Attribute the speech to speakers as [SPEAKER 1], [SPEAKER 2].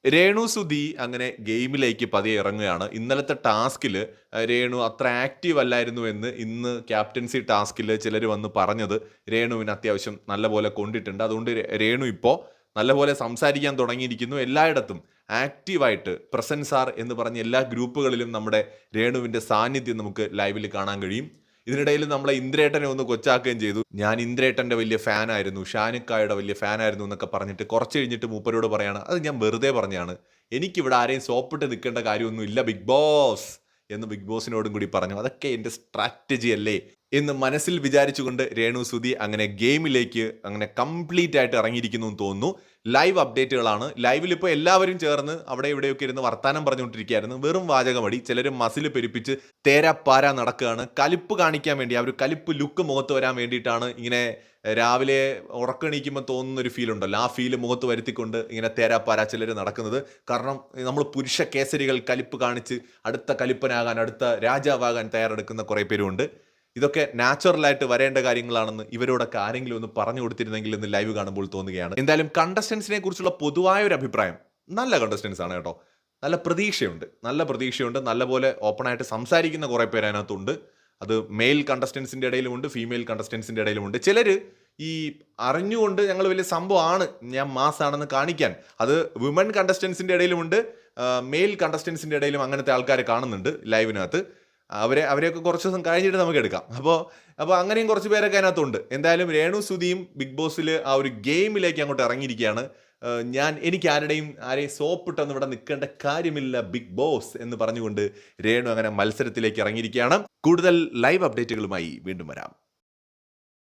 [SPEAKER 1] രേണു സുധി അങ്ങനെ ഗെയിമിലേക്ക് പതിയെ ഇറങ്ങുകയാണ്. ഇന്നലത്തെ ടാസ്കിൽ രേണു അത്ര ആക്റ്റീവ് അല്ലായിരുന്നു എന്ന് ഇന്ന് ക്യാപ്റ്റൻസി ടാസ്കിൽ ചിലർ വന്ന് പറഞ്ഞത് രേണുവിന് അത്യാവശ്യം നല്ലപോലെ കൊണ്ടിട്ടുണ്ട്. അതുകൊണ്ട് രേണു ഇപ്പോൾ നല്ലപോലെ സംസാരിക്കാൻ തുടങ്ങിയിരിക്കുന്നു. എല്ലായിടത്തും ആക്റ്റീവായിട്ട് പ്രസൻസ് ആർ എന്ന് പറഞ്ഞ എല്ലാ ഗ്രൂപ്പുകളിലും നമ്മുടെ രേണുവിൻ്റെ സാന്നിധ്യം നമുക്ക് ലൈവിൽ കാണാൻ കഴിയും. ഇതിനിടയിൽ നമ്മളെ ഇന്ദ്രേട്ടനെ ഒന്ന് കൊച്ചാക്കുകയും ചെയ്തു. ഞാൻ ഇന്ദ്രേട്ടൻ്റെ വലിയ ഫാനായിരുന്നു, ഷാനുക്കായുടെ വലിയ ഫാനായിരുന്നു എന്നൊക്കെ പറഞ്ഞിട്ട് കുറച്ച് കഴിഞ്ഞിട്ട് മൂപ്പരോട് പറയാണ്, അത് ഞാൻ വെറുതെ പറഞ്ഞാണ്, എനിക്കിവിടെ ആരെയും സോപ്പിട്ട് നിൽക്കേണ്ട കാര്യമൊന്നും ഇല്ല ബിഗ് ബോസ് എന്ന് ബിഗ് ബോസിനോടും കൂടി പറഞ്ഞു. അതൊക്കെ എൻ്റെ സ്ട്രാറ്റജി അല്ലേ എന്ന് മനസ്സിൽ വിചാരിച്ചുകൊണ്ട് രേണു സുധി അങ്ങനെ ഗെയിമിലേക്ക് അങ്ങനെ കംപ്ലീറ്റ് ആയിട്ട് ഇറങ്ങിയിരിക്കുന്നു എന്ന് തോന്നുന്നു. ലൈവ് അപ്ഡേറ്റുകളാണ്. ലൈവിൽ ഇപ്പോൾ എല്ലാവരും ചേർന്ന് അവിടെ ഇവിടെയൊക്കെ ഇരുന്ന് വർത്താനം പറഞ്ഞുകൊണ്ടിരിക്കുകയായിരുന്നു. വെറും വാചകമടി, ചിലർ മസിൽ പെരുപ്പിച്ച് തേരാപ്പാര നടക്കുകയാണ്. കലിപ്പ് കാണിക്കാൻ വേണ്ടി, ആ ഒരു കലിപ്പ് ലുക്ക് മുഖത്ത് വരാൻ വേണ്ടിയിട്ടാണ് ഇങ്ങനെ രാവിലെ ഉറക്കണീക്കുമ്പോൾ തോന്നുന്ന ഒരു ഫീൽ ഉണ്ടല്ലോ, ആ ഫീൽ മുഖത്ത് വരുത്തിക്കൊണ്ട് ഇങ്ങനെ തേരാപ്പാര ചിലർ നടക്കുന്നത്. കാരണം നമ്മൾ പുരുഷ കേസരികൾ കലിപ്പ് കാണിച്ച് അടുത്ത കലിപ്പനാകാൻ, അടുത്ത രാജാവാകാൻ തയ്യാറെടുക്കുന്ന കുറേ പേരുണ്ട്. ഇതൊക്കെ നാച്ചുറലായിട്ട് വരേണ്ട കാര്യങ്ങളാണെന്ന് ഇവരോടൊക്കെ ആരെങ്കിലും ഒന്ന് പറഞ്ഞു കൊടുത്തിരുന്നെങ്കിൽ എന്ന് ലൈവ് കാണുമ്പോൾ തോന്നുകയാണ്. എന്തായാലും കണ്ടസ്റ്റൻസിനെ കുറിച്ചുള്ള പൊതുവായ ഒരു അഭിപ്രായം, നല്ല കണ്ടസ്റ്റൻസ് ആണ് കേട്ടോ. നല്ല പ്രതീക്ഷയുണ്ട്. നല്ലപോലെ ഓപ്പണായിട്ട് സംസാരിക്കുന്ന കുറേ പേര് അതിനകത്തുണ്ട്. അത് മെയിൽ കണ്ടസ്റ്റൻസിൻ്റെ ഇടയിലുമുണ്ട്, ഫീമെയിൽ കണ്ടസ്റ്റൻസിൻ്റെ ഇടയിലുമുണ്ട്. ചിലർ ഈ അറിഞ്ഞുകൊണ്ട് ഞങ്ങൾ വലിയ സംഭവമാണ്, ഞാൻ മാസാണെന്ന് കാണിക്കാൻ, അത് വിമൻ കണ്ടസ്റ്റൻസിൻ്റെ ഇടയിലുമുണ്ട്, മെയിൽ കണ്ടസ്റ്റൻസിൻ്റെ ഇടയിലും അങ്ങനത്തെ ആൾക്കാരെ കാണുന്നുണ്ട് ലൈവിനകത്ത്. അവരെയൊക്കെ കുറച്ച് ദിവസം കഴിഞ്ഞിട്ട് നമുക്ക് എടുക്കാം. അപ്പോൾ അങ്ങനെയും കുറച്ച് പേരൊക്കെ അതിനകത്തുണ്ട്. എന്തായാലും രേണു സുധിയും ബിഗ് ബോസിൽ ആ ഒരു ഗെയിമിലേക്ക് അങ്ങോട്ട് ഇറങ്ങിയിരിക്കുകയാണ്. എനിക്ക് ആരെയും സോപ്പിട്ടൊന്നും ഇവിടെ നിൽക്കേണ്ട കാര്യമില്ല ബിഗ് ബോസ് എന്ന് പറഞ്ഞുകൊണ്ട് രേണു അങ്ങനെ മത്സരത്തിലേക്ക് ഇറങ്ങിയിരിക്കുകയാണ്. കൂടുതൽ ലൈവ് അപ്ഡേറ്റുകളുമായി വീണ്ടും വരാം.